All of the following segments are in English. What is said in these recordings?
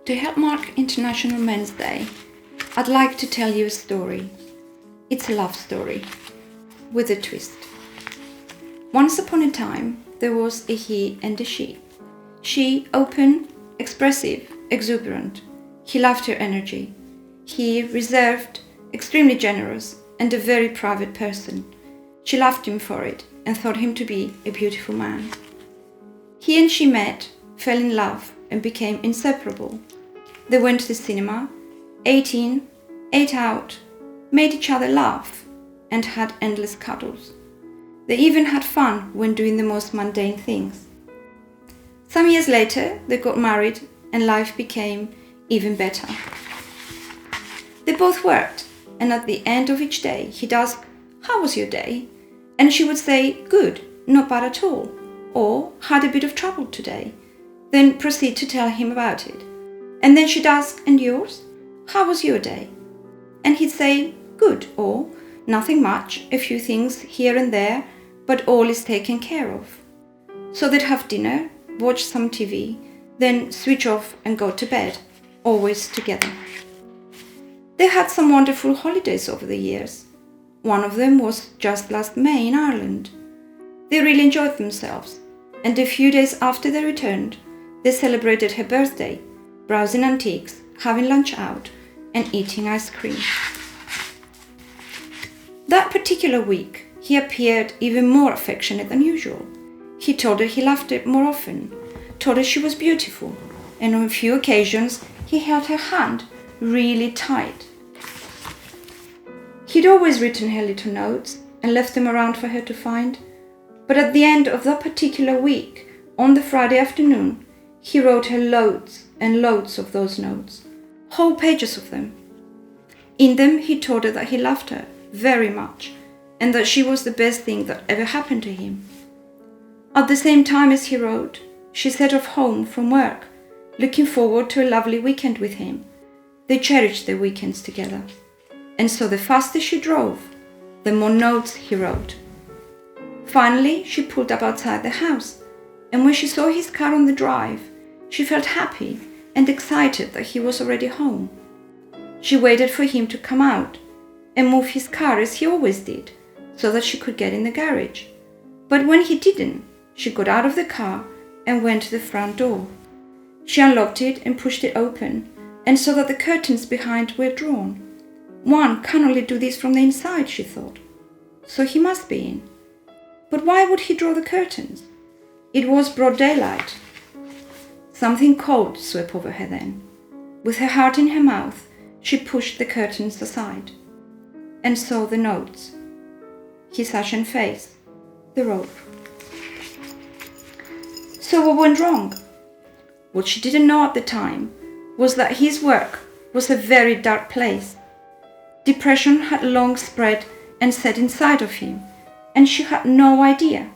To help mark International Men's Day, I'd like to tell you a story. It's a love story, with a twist. Once upon a time, there was a he and a she. She, open, expressive, exuberant. He loved her energy. He, reserved, extremely generous, and a very private person. She loved him for it and thought him to be a beautiful man. He and she met, fell in love, and became inseparable. They went to the cinema, ate in, ate out, made each other laugh, and had endless cuddles. They even had fun when doing the most mundane things. Some years later, they got married and life became even better. They both worked, and at the end of each day, he'd ask, "How was your day?" And she would say, "Good, not bad at all," or "Had a bit of trouble today," then proceed to tell him about it. And then she'd ask, "And yours? How was your day?" And he'd say, "Good," or "Nothing much, a few things here and there, but all is taken care of." So they'd have dinner, watch some TV, then switch off and go to bed, always together. They had some wonderful holidays over the years. One of them was just last May in Ireland. They really enjoyed themselves, and a few days after they returned, they celebrated her birthday, browsing antiques, having lunch out, and eating ice cream. That particular week, he appeared even more affectionate than usual. He told her he loved her more often, told her she was beautiful, and on a few occasions, he held her hand really tight. He'd always written her little notes and left them around for her to find, but at the end of that particular week, on the Friday afternoon, he wrote her loads and loads of those notes, whole pages of them. In them, he told her that he loved her very much and that she was the best thing that ever happened to him. At the same time as he wrote, she set off home from work, looking forward to a lovely weekend with him. They cherished their weekends together. And so the faster she drove, the more notes he wrote. Finally, she pulled up outside the house, and when she saw his car on the drive, she felt happy and excited that he was already home. She waited for him to come out and move his car as he always did, so that she could get in the garage. But when he didn't, she got out of the car and went to the front door. She unlocked it and pushed it open, and saw that the curtains behind were drawn. One can only do this from the inside, she thought. So he must be in. But why would he draw the curtains? It was broad daylight. Something cold swept over her then. With her heart in her mouth, she pushed the curtains aside and saw the notes, his ashen face, the rope. So what went wrong? What she didn't know at the time was that his work was a very dark place. Depression had long spread and set inside of him, and she had no idea.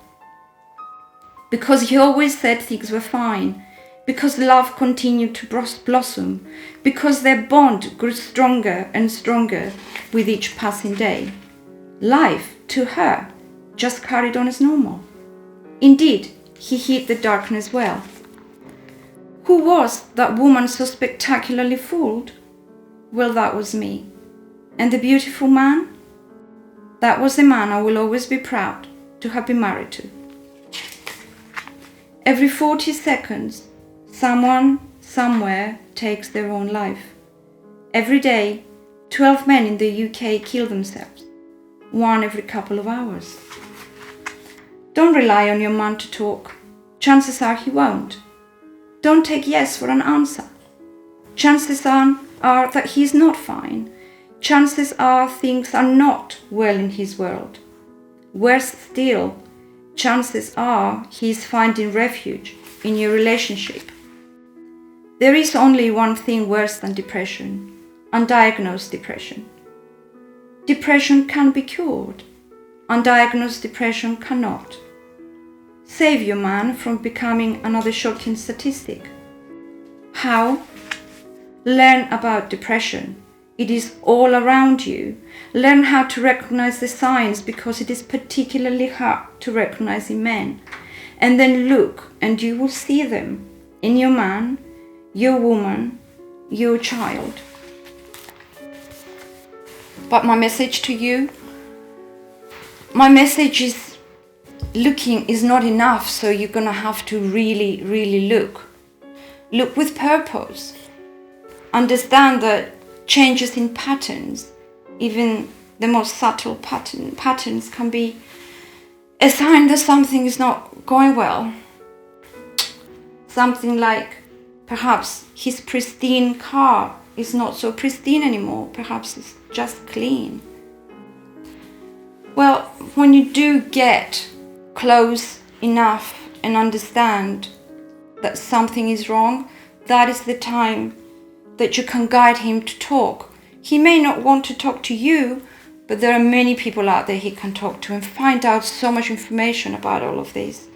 Because he always said things were fine, because love continued to blossom, because their bond grew stronger and stronger with each passing day. Life, to her, just carried on as normal. Indeed, he hid the darkness well. Who was that woman so spectacularly fooled? Well, that was me. And the beautiful man? That was the man I will always be proud to have been married to. Every 40 seconds, someone, somewhere, takes their own life. Every day, 12 men in the UK kill themselves, one every couple of hours. Don't rely on your man to talk. Chances are he won't. Don't take yes for an answer. Chances are that he's not fine. Chances are things are not well in his world. Worse still, chances are he's finding refuge in your relationship. There is only one thing worse than depression: undiagnosed depression. Depression can be cured. Undiagnosed depression cannot. Save your man from becoming another shocking statistic. How? Learn about depression. It is all around you. Learn how to recognize the signs, because it is particularly hard to recognize in men. And then look, and you will see them in your man, your woman, your child. But my message to you, my message is looking is not enough, so you're gonna have to really, really look. Look with purpose. Understand that changes in patterns, even the most subtle patterns can be a sign that something is not going well. Something like perhaps his pristine car is not so pristine anymore. Perhaps it's just clean. Well, when you do get close enough and understand that something is wrong, that is the time that you can guide him to talk. He may not want to talk to you, but there are many people out there he can talk to and find out so much information about all of this.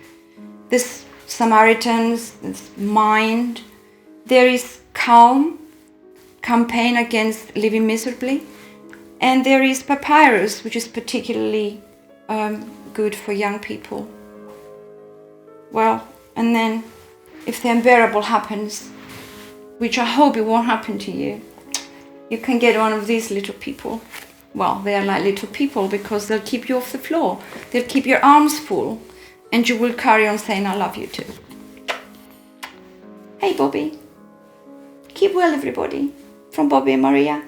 There's Samaritans, there's Mind, there is Calm, campaign against living miserably, and there is Papyrus, which is particularly good for young people. Well, and then if the unbearable happens, which I hope it won't happen to you, you can get one of these little people. Well, they are like little people because they'll keep you off the floor. They'll keep your arms full and you will carry on saying, I love you too. Hey, Bobby. Keep well, everybody. From Bobby and Maria.